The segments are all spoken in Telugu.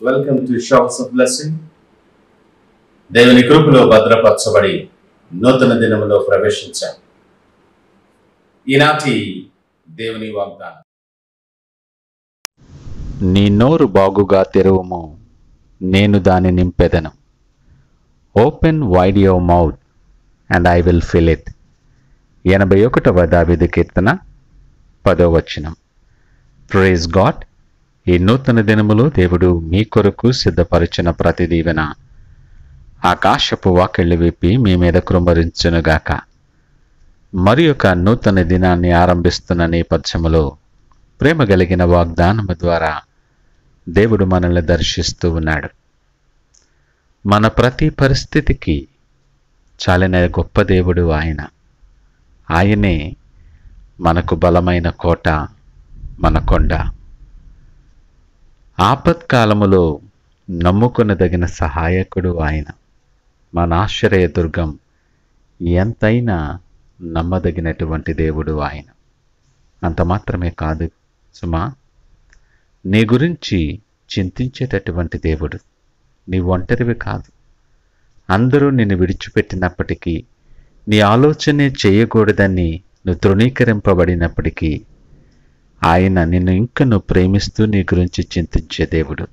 Welcome to showers of blessing. దేవుని కృపలో భద్రపరచబడి నూతన దినములో ప్రవేశించాం. ఈనాటి దేవుని వాగ్దానం, నీ నోరు బాగుగా తెరువుము, నేను దాని నింపెదను. Open wide your mouth and I will fill it. 81వ దావీదు కీర్తన 10వ వచనం. Praise God. ఈ నూతన దినములో దేవుడు మీ కొరకు సిద్ధపరిచిన ప్రతి దీవెన ఆకాశపు వాకిళ్ళు విప్పి మీ మీద కృమ్మరించునుగాక. మరి ఒక నూతన దినాన్ని ఆరంభిస్తున్న నేపథ్యములో ప్రేమ కలిగిన వాగ్దానము ద్వారా దేవుడు మనల్ని దర్శిస్తూ ఉన్నాడు. మన ప్రతి పరిస్థితికి చాలిన గొప్ప దేవుడు ఆయన. ఆయనే మనకు బలమైన కోట, మన కొండ. ఆపత్కాలములో నమ్ముకొనదగిన సహాయకుడు ఆయన. మన ఆశ్రయదుర్గం, ఎంతైనా నమ్మదగినటువంటి దేవుడు ఆయన. అంత మాత్రమే కాదు సుమా, నీ గురించి చింతించేటటువంటి దేవుడు. నీ ఒంటరివి కాదు. అందరూ నిన్ను విడిచిపెట్టినప్పటికీ, నీ ఆలోచనే చేయకూడదని నువ్వు తృణీకరింపబడినప్పటికీ, ఆయన నిన్ను ఇంకను ప్రేమిస్తూ నీ గురించి చింతించే దేవుడు.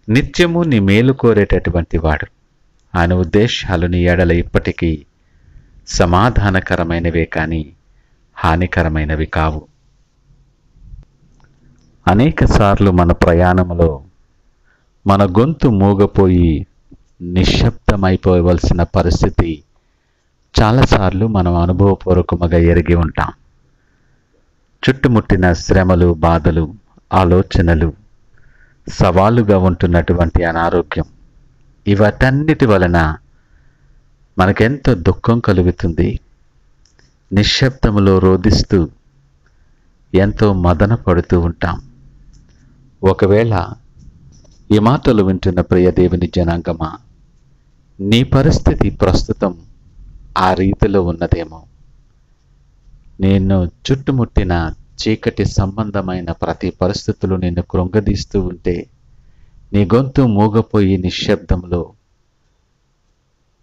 నిత్యము నీ మేలు కోరేటటువంటి వాడు. ఆయన ఉద్దేశాలు నీ ఎడల ఇప్పటికీ సమాధానకరమైనవే కానీ హానికరమైనవి కావు. అనేకసార్లు మన ప్రయాణంలో మన గొంతు మూగపోయి నిశ్శబ్దమైపోవలసిన పరిస్థితి చాలాసార్లు మనం అనుభవపూర్వకముగా ఎరిగి ఉంటాం. చుట్టుముట్టిన శ్రమలు, బాధలు, ఆలోచనలు, సవాలుగా ఉంటున్నటువంటి అనారోగ్యం, ఇవటన్నిటి వలన మనకెంతో దుఃఖం కలుగుతుంది. నిశ్శబ్దములో రోదిస్తూ ఎంతో మదన పడుతూ ఉంటాం. ఒకవేళ ఈ మాటలు వింటున్న ప్రియ దేవుని జనాంగమా, నీ పరిస్థితి ప్రస్తుతం ఆ రీతిలో ఉన్నదేమో. నేను చుట్టుముట్టిన చీకటి సంబంధమైన ప్రతి పరిస్థితులు నిన్ను కృంగదీస్తూ ఉంటే, నీ గొంతు మూగపోయి నిశ్శబ్దంలో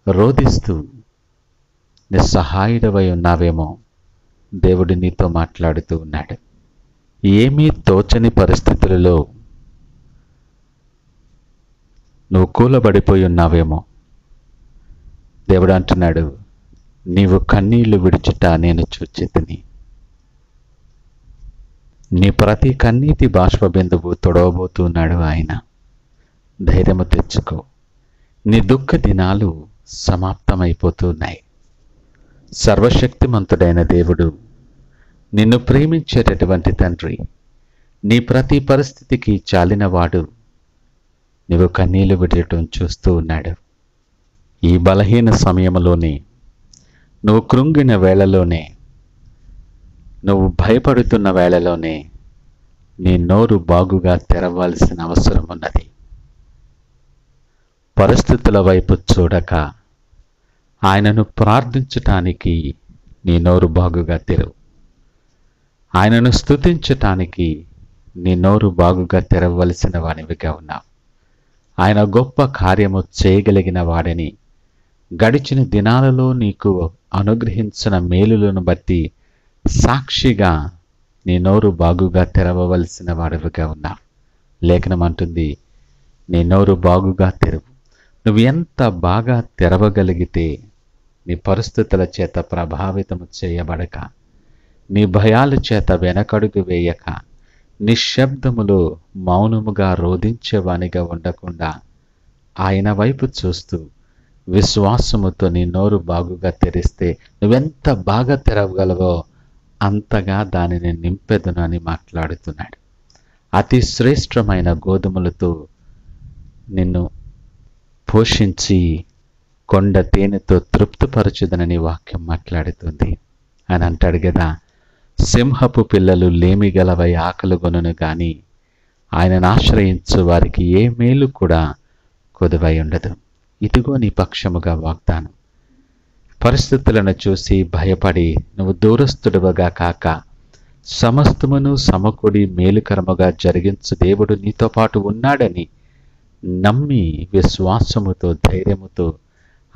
రోదిస్తూ నిస్సహాయుడవై ఉన్నావేమో. దేవుడు నీతో మాట్లాడుతూ ఉన్నాడు. ఏమీ తోచని పరిస్థితులలో నువ్వు కూలబడిపోయి ఉన్నావేమో. దేవుడు అంటున్నాడు, నీవు కన్నీళ్లు విడుచుట నేను చూచితిని. నీ ప్రతి కన్నీటి బాష్ప బిందువు తొడవబోతున్నాడు ఆయన. ధైర్యము తెచ్చుకో. నీ దుఃఖ దినాలు సమాప్తమైపోతున్నాయి. సర్వశక్తిమంతుడైన దేవుడు, నిన్ను ప్రేమించేటటువంటి తండ్రి, నీ ప్రతి పరిస్థితికి చాలినవాడు, నీవు కన్నీళ్లు విడటం చూస్తూ ఉన్నాడు. ఈ బలహీన సమయంలోనే, నువ్వు కృంగిన వేళలోనే, నువ్వు భయపడుతున్న వేళలోనే నీ నోరు బాగుగా తెరవాల్సిన అవసరం ఉన్నది. పరిస్థితుల వైపు చూడక ఆయనను ప్రార్థించటానికి నీ నోరు బాగుగా తెరవు. ఆయనను స్తుతించటానికి నీ నోరు బాగుగా తెరవలసిన వానివిగా ఉన్నావు. ఆయన గొప్ప కార్యము చేయగలిగిన వాడని, గడిచిన దినాలలో నీకు అనుగ్రహించిన మేలులను బట్టి సాక్షిగా నీ నోరు బాగుగా తెరవవలసిన వాడివిగా ఉన్నావు. లేఖనం అంటుంది, నీ నోరు బాగుగా తెరవు. నువ్వు ఎంత బాగా తెరవగలిగితే, నీ పరిస్థితుల చేత ప్రభావితము చేయబడక, నీ భయాల చేత వెనకడుగు వేయక, నిశ్శబ్దములో మౌనముగా రోధించేవానిగా ఉండకుండా ఆయన వైపు చూస్తూ విశ్వాసముతో నీ నోరు బాగుగా తెరిస్తే, నువ్వెంత బాగా తెరవగలవో అంతగా దానిని నింపెదను అని మాట్లాడుతున్నాడు. అతి శ్రేష్టమైన గోధుమలతో నిన్ను పోషించి కొండ తేనెతో తృప్తిపరచుదనని వాక్యం మాట్లాడుతుంది అని అంటాడు కదా. సింహపు పిల్లలు లేమిగలవై ఆకలిగొనును గాని ఆయనను ఆశ్రయించు వారికి ఏ మేలు కూడా కొదువై ఉండదు. ఇదిగో నీ పక్షముగా వాగ్దానం. పరిస్థితులను చూసి భయపడి నువ్వు దూరస్తుడువగా కాక, సమస్తమును సమకూడి మేలుకరముగా జరిగించు దేవుడు నీతో పాటు ఉన్నాడని నమ్మి విశ్వాసముతో ధైర్యముతో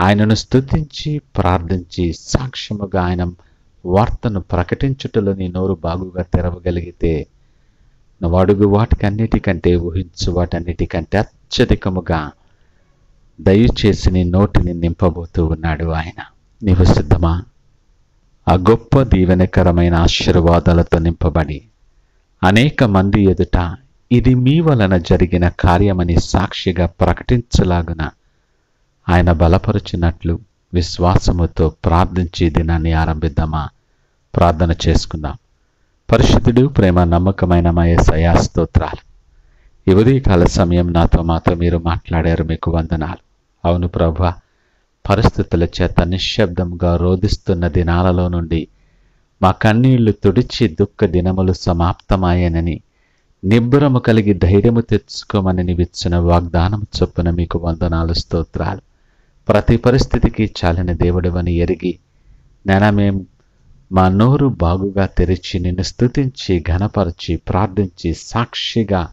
ఆయనను స్తుతించి ప్రార్థించి సాక్ష్యముగా ఆయన వార్తను ప్రకటించుటలో నీ నోరు బాగుగా తెరవగలిగితే నువ్వు అడుగు వాటికన్నిటికంటే ఊహించు వాటన్నిటికంటే అత్యధికముగా దయచేసి నీ నోటిని నింపబోతూ ఉన్నాడు ఆయన. నీవు సిద్ధమా? ఆ గొప్ప దీవెనకరమైన ఆశీర్వాదాలతో నింపబడి అనేక మంది ఎదుట ఇది మీ వలన జరిగిన కార్యమని సాక్షిగా ప్రకటించలాగున ఆయన బలపరుచినట్లు విశ్వాసముతో ప్రార్థించి దినాన్ని ఆరంభిద్దామా? ప్రార్థన చేసుకుందాం. పరిశుద్ధుడు, ప్రేమ నమ్మకమైన మా యేసయ్యా స్తోత్రాలు. ఈ ఉదయకాల సమయం మాతో మీరు మాట్లాడారు, మీకు వందనాలు. అవును ప్రభువా, పరిస్థితుల చేత నిశ్శబ్దంగా రోధిస్తున్న దినాలలో నుండి మా కన్నీళ్లు తుడిచి దుఃఖ దినములు సమాప్తమాయనని నిబ్బరము కలిగి ధైర్యము తెచ్చుకోమని నీవిచ్చిన వాగ్దానము చొప్పున మీకు వందనాలు, స్తోత్రాలు. ప్రతి పరిస్థితికి చాలని దేవుడివని ఎరిగి మేము మా నోరు బాగుగా తెరిచి నిన్ను స్తుతించి ఘనపరిచి ప్రార్థించి సాక్షిగా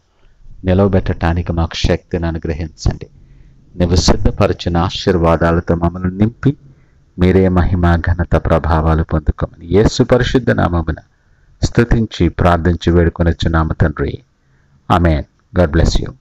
నిలవబెట్టడానికి మాకు శక్తిని అనుగ్రహించండి. నువ్వు సిద్ధపరిచిన ఆశీర్వాదాలతో మమ్మల్ని నింపి మీరే మహిమ ఘనత ప్రభావాలు పొందుకోమని యేసు పరిశుద్ధ నామమున స్తుతించి ప్రార్థించి వేడుకొనొచ్చున్నాము తండ్రి. ఆమేన్. God bless you.